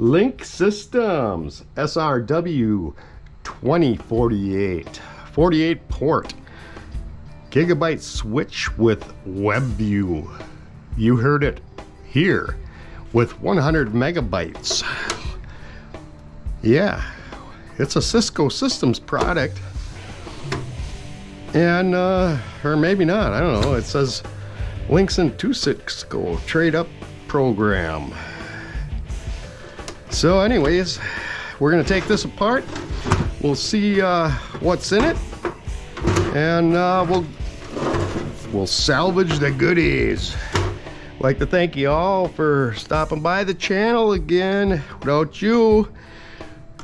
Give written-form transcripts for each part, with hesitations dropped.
Link Systems SRW 2048 48 port gigabyte switch with WebView. You heard it here, with 100 megabytes. Yeah, it's a Cisco Systems product, and or maybe not, I don't know. It says links into Cisco trade up program. So anyways, we're gonna take this apart. We'll see what's in it, and we'll salvage the goodies. I'd like to thank you all for stopping by the channel again. Without you,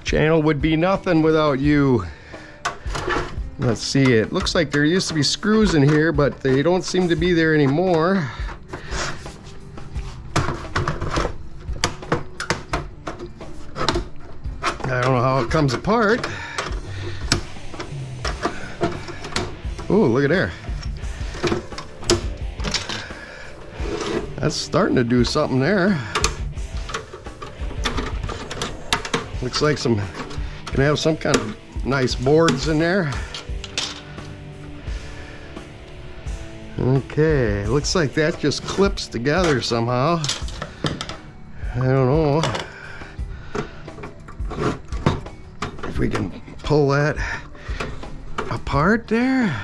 channel would be nothing without you. Let's see, it looks like there used to be screws in here, but they don't seem to be there anymore. I don't know how it comes apart. Oh, look at there. That's starting to do something there. Looks like gonna have some kind of nice boards in there. Okay, looks like that just clips together somehow. I don't know if we can pull that apart there.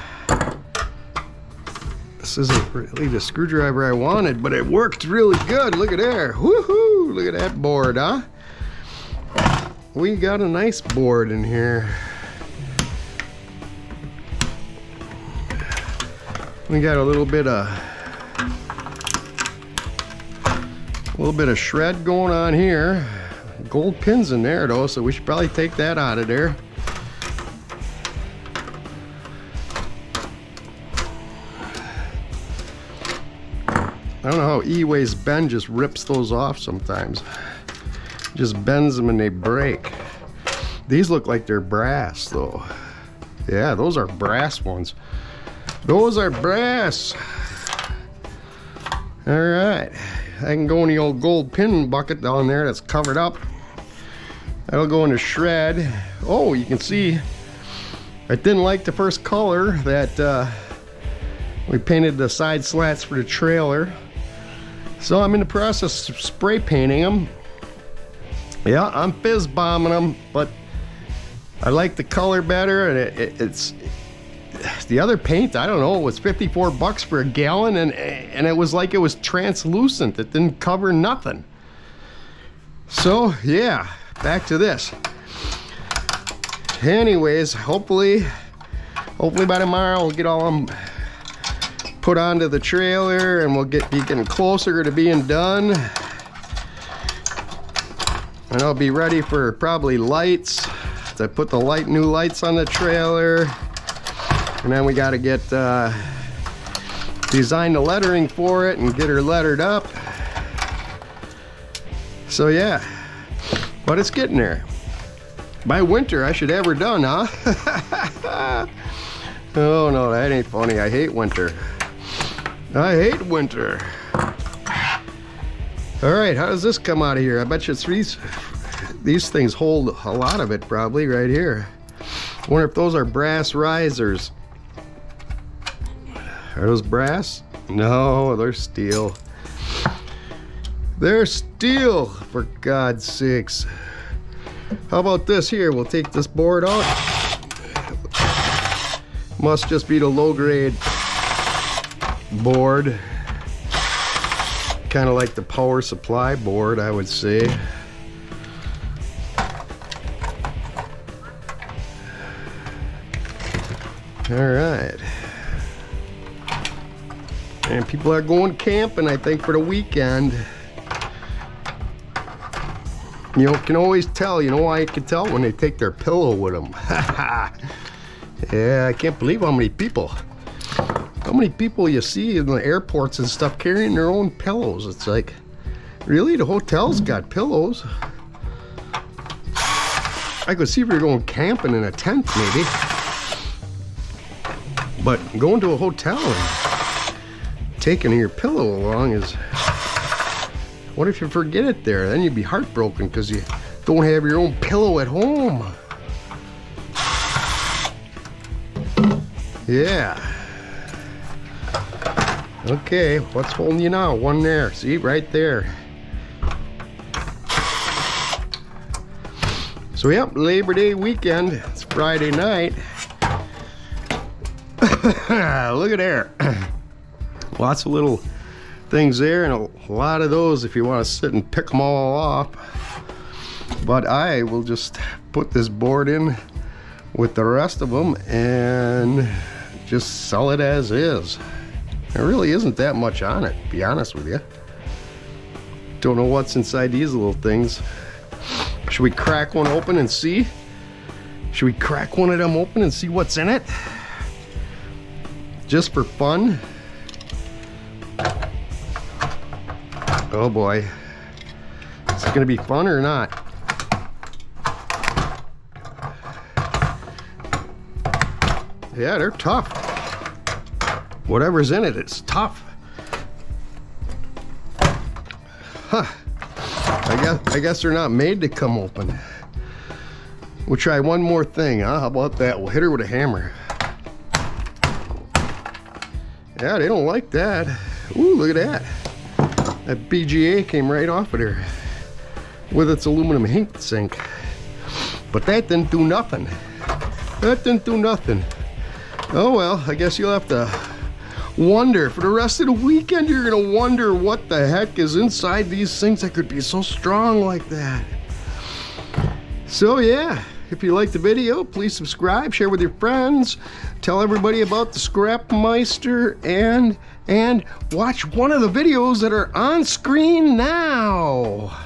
This isn't really the screwdriver I wanted, but it worked really good. Look at there. Woohoo! Look at that board, huh? We got a nice board in here. We got a little bit of shred going on here. Gold pins in there though, so we should probably take that out of there. I don't know how E-Ways Ben just rips those off sometimes. Just bends them and they break. These look like they're brass though. Yeah, those are brass ones. Those are brass. All right, I can go in the old gold pin bucket down there that's covered up. That'll go in the shred. Oh, you can see I didn't like the first color that we painted the side slats for the trailer. So I'm in the process of spray painting them. Yeah, I'm fizz bombing them, but I like the color better, and it's the other paint, I don't know, it was 54 bucks for a gallon, and it was like it was translucent. It didn't cover nothing. So yeah, back to this. Anyways, hopefully by tomorrow we'll get all them put onto the trailer, and we'll be getting closer to being done. And I'll be ready for probably lights. To put the new lights on the trailer. And then we got to get design the lettering for it and get her lettered up. So yeah, but it's getting there. By winter I should have her done, huh? Oh no, that ain't funny. I hate winter. I hate winter. All right, how does this come out of here? I bet you these things hold a lot of it probably right here. I wonder if those are brass risers. Are those brass? No, they're steel. They're steel, for God's sakes. How about this here? We'll take this board out. Must just be the low grade board. Kind of like the power supply board, I would say. All right. And people are going camping, I think, for the weekend. You know, can always tell. You know why you can tell? When they take their pillow with them. Yeah, I can't believe how many people you see in the airports and stuff carrying their own pillows. It's like, really? The hotel's got pillows. I could see if you're going camping in a tent, maybe. But going to a hotel and taking your pillow along is What if you forget it there? Then you'd be heartbroken because you don't have your own pillow at home. Yeah. Okay, what's holding you now? One there. See, right there. So yep, Labor Day weekend. It's Friday night. Look at there. Lots of little things there, and a lot of those if you want to sit and pick them all off. But I will just put this board in with the rest of them and just sell it as is. There really isn't that much on it, to be honest with you. Don't know what's inside these little things. Should we crack one open and see? Should we crack one of them open and see what's in it? Just for fun? Oh boy. Is it gonna be fun or not? Yeah, they're tough. Whatever's in it, it's tough. Huh. I guess they're not made to come open. We'll try one more thing, huh? How about that? We'll hit her with a hammer. Yeah, they don't like that. Ooh, look at that. That BGA came right off of there with its aluminum heat sink. But that didn't do nothing. That didn't do nothing. Oh well, I guess you'll have to wonder for the rest of the weekend. You're gonna wonder what the heck is inside these things that could be so strong like that. So yeah, if you liked the video, please subscribe, share with your friends, tell everybody about the Scrap-Meister, and watch one of the videos that are on screen now.